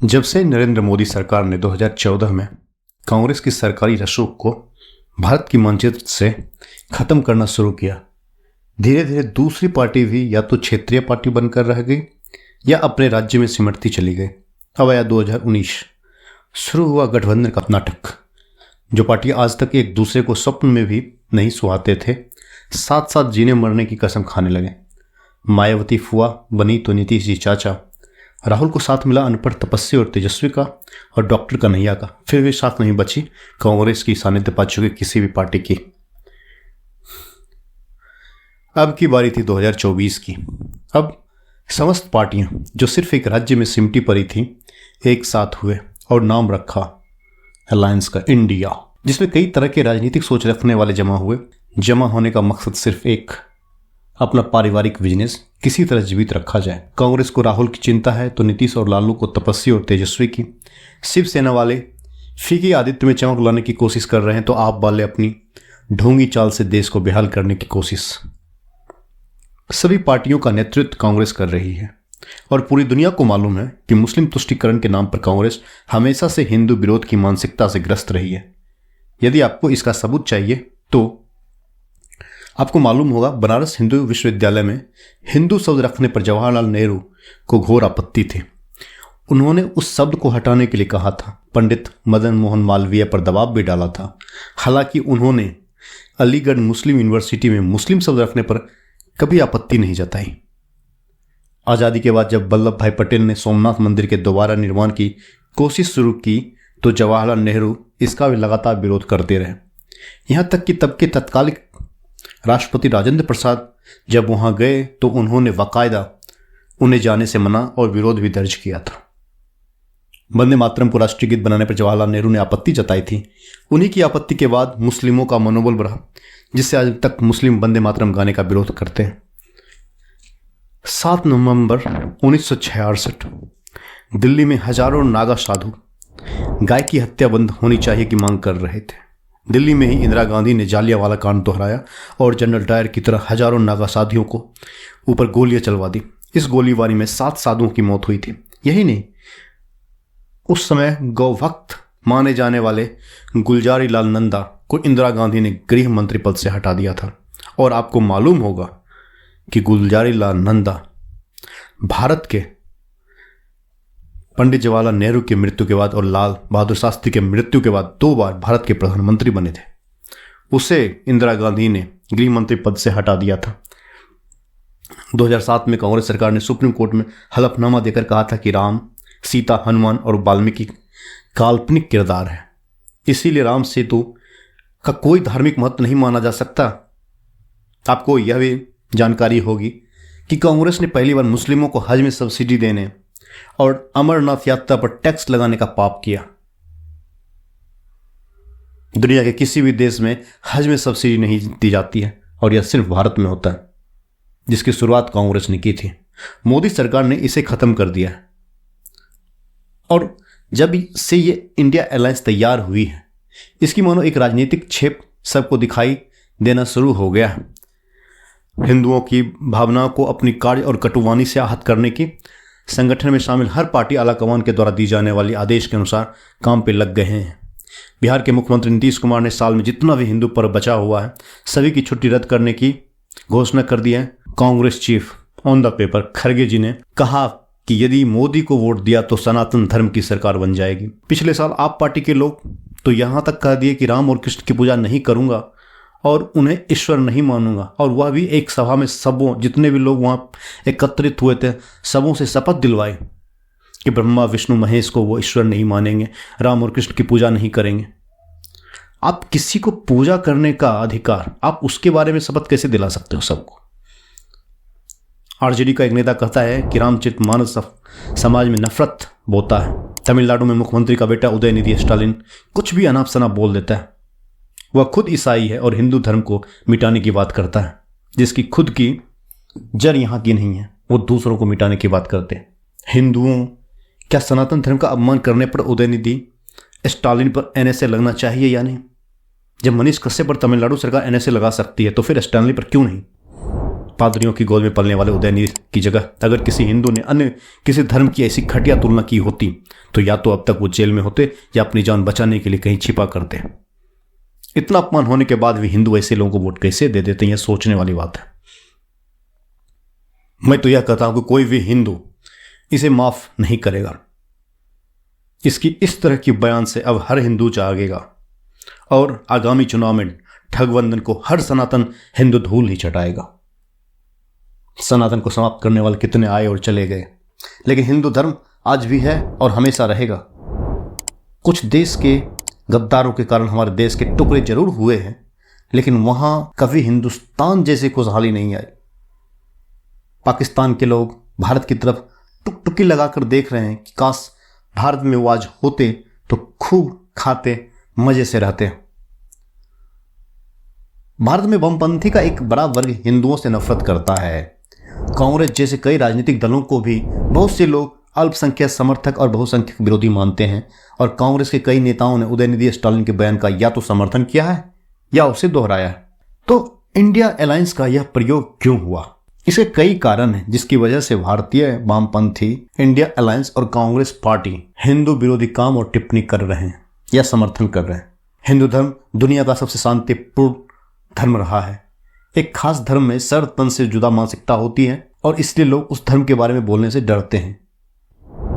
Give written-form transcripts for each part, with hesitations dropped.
जब से नरेंद्र मोदी सरकार ने 2014 में कांग्रेस की सरकारी रसूख को भारत की मानचित्र से खत्म करना शुरू किया, धीरे धीरे दूसरी पार्टी भी या तो क्षेत्रीय पार्टी बनकर रह गई या अपने राज्य में सिमटती चली गई। अब आया 2019, शुरू हुआ गठबंधन का नाटक। जो पार्टी आज तक एक दूसरे को स्वप्न में भी नहीं सुहाते थे, साथ साथ जीने मरने की कसम खाने लगे। मायावती फुआ बनी तो नीतीश जी चाचा, राहुल को साथ मिला अनपढ़ तपस्वी और तेजस्वी का, और डॉक्टर कन्हैया का। फिर भी साथ नहीं बची कांग्रेस की सानिध्य पा चुकी किसी भी पार्टी की। अब की बारी थी 2024 की। अब समस्त पार्टियां जो सिर्फ एक राज्य में सिमटी पड़ी थी, एक साथ हुए और नाम रखा अलायंस का इंडिया, जिसमें कई तरह के राजनीतिक सोच रखने वाले जमा हुए। जमा होने का मकसद सिर्फ एक, अपना पारिवारिक बिजनेस किसी तरह जीवित रखा जाए। कांग्रेस को राहुल की चिंता है तो नीतीश और लालू को तपस्वी और तेजस्वी की। शिवसेना वाले फीकी आदित्य में चमक लाने की कोशिश कर रहे हैं तो आप वाले अपनी ढोंगी चाल से देश को बेहाल करने की कोशिश। सभी पार्टियों का नेतृत्व कांग्रेस कर रही है और पूरी दुनिया को मालूम है कि मुस्लिम तुष्टीकरण के नाम पर कांग्रेस हमेशा से हिंदू विरोध की मानसिकता से ग्रस्त रही है। यदि आपको इसका सबूत चाहिए तो आपको मालूम होगा, बनारस हिंदू विश्वविद्यालय में हिंदू शब्द रखने पर जवाहरलाल नेहरू को घोर आपत्ति थी। उन्होंने उस शब्द को हटाने के लिए कहा था। पंडित मदन मोहन मालवीय पर दबाव भी डाला था। हालांकि उन्होंने अलीगढ़ मुस्लिम यूनिवर्सिटी में मुस्लिम शब्द रखने पर कभी आपत्ति नहीं जताई। आज़ादी के बाद जब वल्लभ भाई पटेल ने सोमनाथ मंदिर के दोबारा निर्माण की कोशिश शुरू की तो जवाहरलाल नेहरू इसका भी लगातार विरोध करते रहे। यहां तक कि तब के तत्कालिक राष्ट्रपति राजेंद्र प्रसाद जब वहां गए तो उन्होंने बाकायदा उन्हें जाने से मना और विरोध भी दर्ज किया था। वंदे मातरम को राष्ट्रीय गीत बनाने पर जवाहरलाल नेहरू ने आपत्ति जताई थी। उन्हीं की आपत्ति के बाद मुस्लिमों का मनोबल बढ़ा, जिससे आज तक मुस्लिम वंदे मातरम गाने का विरोध करते हैं। 7 नवंबर 1966 दिल्ली में हजारों नागा साधु गाय की हत्या बंद होनी चाहिए की मांग कर रहे थे। दिल्ली में ही इंदिरा गांधी ने जालियांवाला कांड दोहराया और जनरल डायर की तरह हजारों नागा साधियों को ऊपर गोलियां चलवा दी। इस गोलीबारी में 7 साधुओं की मौत हुई थी। यही नहीं, उस समय गौभक्त माने जाने वाले गुलजारी लाल नंदा को इंदिरा गांधी ने गृह मंत्री पद से हटा दिया था। और आपको मालूम होगा कि गुलजारी लाल नंदा भारत के पंडित जवाहरलाल नेहरू की मृत्यु के बाद और लाल बहादुर शास्त्री के मृत्यु के बाद 2 बार भारत के प्रधानमंत्री बने थे। उसे इंदिरा गांधी ने गृह मंत्री पद से हटा दिया था। 2007 में कांग्रेस सरकार ने सुप्रीम कोर्ट में हलफनामा देकर कहा था कि राम, सीता, हनुमान और वाल्मीकि काल्पनिक किरदार है, इसीलिए राम सेतु का कोई धार्मिक महत्व नहीं माना जा सकता। आपको यह भी जानकारी होगी कि कांग्रेस ने पहली बार मुस्लिमों को हज में सब्सिडी देने और अमरनाथ यात्रा पर टैक्स लगाने का पाप किया। दुनिया के किसी भी देश में हज में सब्सिडी नहीं दी जाती है और यह सिर्फ भारत में होता है, जिसकी शुरुआत कांग्रेस ने की थी। मोदी सरकार ने इसे खत्म कर दिया है और जब से ये इंडिया अलायंस तैयार हुई है, इसकी मानो एक राजनीतिक छेप सबको दिखाई देना शुरू हो गया है। हिंदुओं की भावनाओं को अपनी कार्य और कटुवानी से आहत करने की संगठन में शामिल हर पार्टी आलाकमान के द्वारा दी जाने वाली आदेश के अनुसार काम पे लग गए हैं। बिहार के मुख्यमंत्री नीतीश कुमार ने साल में जितना भी हिंदू पर्व बचा हुआ है सभी की छुट्टी रद्द करने की घोषणा कर दी है। Congress chief on the paper खड़गे जी ने कहा कि यदि मोदी को वोट दिया तो सनातन धर्म की सरकार बन जाएगी। पिछले साल आप पार्टी के लोग तो यहां तक कह दिए कि राम और कृष्ण की पूजा नहीं करूंगा और उन्हें ईश्वर नहीं मानूंगा, और वह भी एक सभा में सबों जितने भी लोग वहां एकत्रित हुए थे सबों से शपथ दिलवाए कि ब्रह्मा विष्णु महेश को वो ईश्वर नहीं मानेंगे, राम और कृष्ण की पूजा नहीं करेंगे। आप किसी को पूजा करने का अधिकार, आप उसके बारे में शपथ कैसे दिला सकते हो सबको? आरजेडी का एक नेता कहता है कि रामचरित मानस समाज में नफरत बोता है। तमिलनाडु में मुख्यमंत्री का बेटा उदयनिधि स्टालिन कुछ भी अनाप शनाप बोल देता है। वह खुद ईसाई है और हिंदू धर्म को मिटाने की बात करता है, जिसकी खुद की जड़ यहाँ की नहीं है। वो दूसरों को मिटाने की बात करते हैं। हिंदुओं, क्या सनातन धर्म का अपमान करने पर उदयनिधि स्टालिन पर एनएसए लगना चाहिए या नहीं? जब मनीष कश्यप पर तमिलनाडु सरकार एनएसए लगा सकती है तो फिर स्टालिन पर क्यों नहीं? पादरियों की गोद में पलने वाले उदयनिधि की जगह अगर किसी हिंदू ने अन्य किसी धर्म की ऐसी घटिया तुलना की होती तो या तो अब तक वो जेल में होते या अपनी जान बचाने के लिए कहीं छिपा करते। इतना अपमान होने के बाद भी हिंदू ऐसे लोगों को वोट कैसे दे देते हैं, यह सोचने वाली बात है। मैं तो यह कहता हूं कि कोई भी हिंदू इसे माफ नहीं करेगा। इसकी इस तरह की बयान से अब हर हिंदू जागेगा और आगामी चुनाव में ठगबंधन को हर सनातन हिंदू धूल ही चटाएगा। सनातन को समाप्त करने वाले कितने आए और चले गए, लेकिन हिंदू धर्म आज भी है और हमेशा रहेगा। कुछ देश के गद्दारों के कारण हमारे देश के टुकड़े जरूर हुए हैं, लेकिन वहां कभी हिंदुस्तान जैसी खुशहाली नहीं आई। पाकिस्तान के लोग भारत की तरफ टुकटुकी लगाकर देख रहे हैं कि काश भारत में वो आज होते तो खूब खाते मजे से रहते। भारत में वामपंथी का एक बड़ा वर्ग हिंदुओं से नफरत करता है। कांग्रेस जैसे कई राजनीतिक दलों को भी बहुत से लोग अल्पसंख्यक समर्थक और बहुसंख्यक विरोधी मानते हैं और कांग्रेस के कई नेताओं ने उदयनिधि स्टालिन के बयान का या तो समर्थन किया है या उसे दोहराया है। तो इंडिया अलायंस का यह प्रयोग क्यों हुआ? इसके कई कारण हैं जिसकी वजह से भारतीय वामपंथी इंडिया अलायंस और कांग्रेस पार्टी हिंदू विरोधी काम और टिप्पणी कर रहे हैं या समर्थन कर रहे हैं। हिंदू धर्म दुनिया का सबसे शांतिपूर्ण धर्म रहा है। एक खास धर्म में सर्वतन से जुदा मानसिकता होती है और इसलिए लोग उस धर्म के बारे में बोलने से डरते हैं।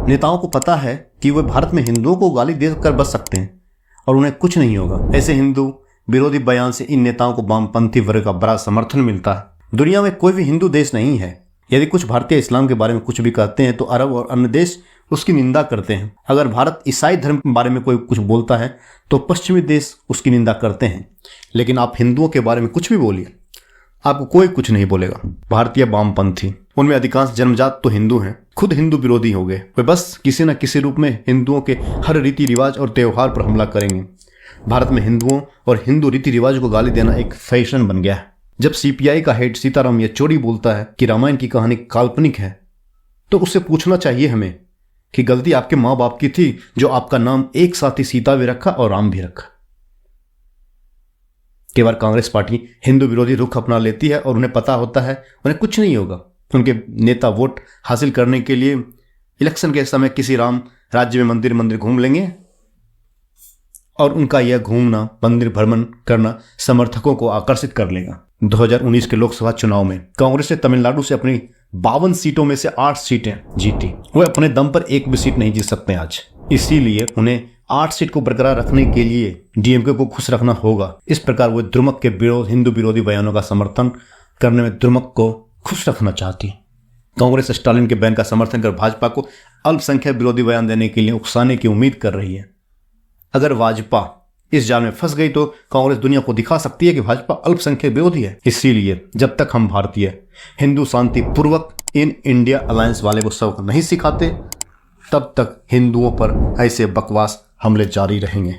नेताओं को पता है कि वे भारत में हिंदुओं को गाली देकर बच सकते हैं और उन्हें कुछ नहीं होगा। ऐसे हिंदू विरोधी बयान से इन नेताओं को वामपंथी वर्ग का बड़ा समर्थन मिलता है। दुनिया में कोई भी हिंदू देश नहीं है। यदि कुछ भारतीय इस्लाम के बारे में कुछ भी कहते हैं तो अरब और अन्य देश उसकी निंदा करते हैं। अगर भारत ईसाई धर्म के बारे में कोई कुछ बोलता है तो पश्चिमी देश उसकी निंदा करते हैं। लेकिन आप हिंदुओं के बारे में कुछ भी बोलिए, आपको कोई कुछ नहीं बोलेगा। भारतीय वामपंथी, उनमें अधिकांश जन्मजात तो हिंदू हैं, खुद हिंदू विरोधी हो गए। वे बस किसी न किसी रूप में हिंदुओं के हर रीति रिवाज और त्योहार पर हमला करेंगे। भारत में हिंदुओं और हिंदू रीति रिवाज को गाली देना एक फैशन बन गया है। जब सीपीआई का हेड सीताराम येचुरी बोलता है कि रामायण की कहानी काल्पनिक है तो उससे पूछना चाहिए हमें कि गलती आपके माँ बाप की थी जो आपका नाम एक साथ ही सीता भी रखा और राम भी रखा। कई बार कांग्रेस पार्टी हिंदू विरोधी रुख अपना लेती है और उन्हें पता होता है उन्हें कुछ नहीं होगा। उनके नेता वोट हासिल करने के लिए इलेक्शन के समय किसी राम राज्य में मंदिर घूम लेंगे और उनका यह घूमना, मंदिर भ्रमण करना समर्थकों को आकर्षित कर लेगा। 2019 के लोकसभा चुनाव में कांग्रेस ने तमिलनाडु से अपनी 52 सीटों में से 8 सीटें जीती। वे अपने दम पर एक भी सीट नहीं जीत सकते आज, इसीलिए उन्हें 8 सीट को बरकरार रखने के लिए डीएमके को खुश रखना होगा। इस प्रकार वे द्रुमक के विरोध, हिंदू विरोधी बयानों का समर्थन करने में द्रुमक को खुश रखना चाहती। कांग्रेस स्टालिन के बयान का समर्थन कर भाजपा को अल्पसंख्यक विरोधी बयान देने के लिए उकसाने की उम्मीद कर रही है। अगर भाजपा इस जाल में फंस गई तो कांग्रेस दुनिया को दिखा सकती है कि भाजपा अल्पसंख्यक विरोधी है। इसीलिए जब तक हम भारतीय हिंदू शांति पूर्वक इन इंडिया अलायंस वाले को सबक नहीं सिखाते तब तक हिंदुओं पर ऐसे बकवास हमले जारी रहेंगे।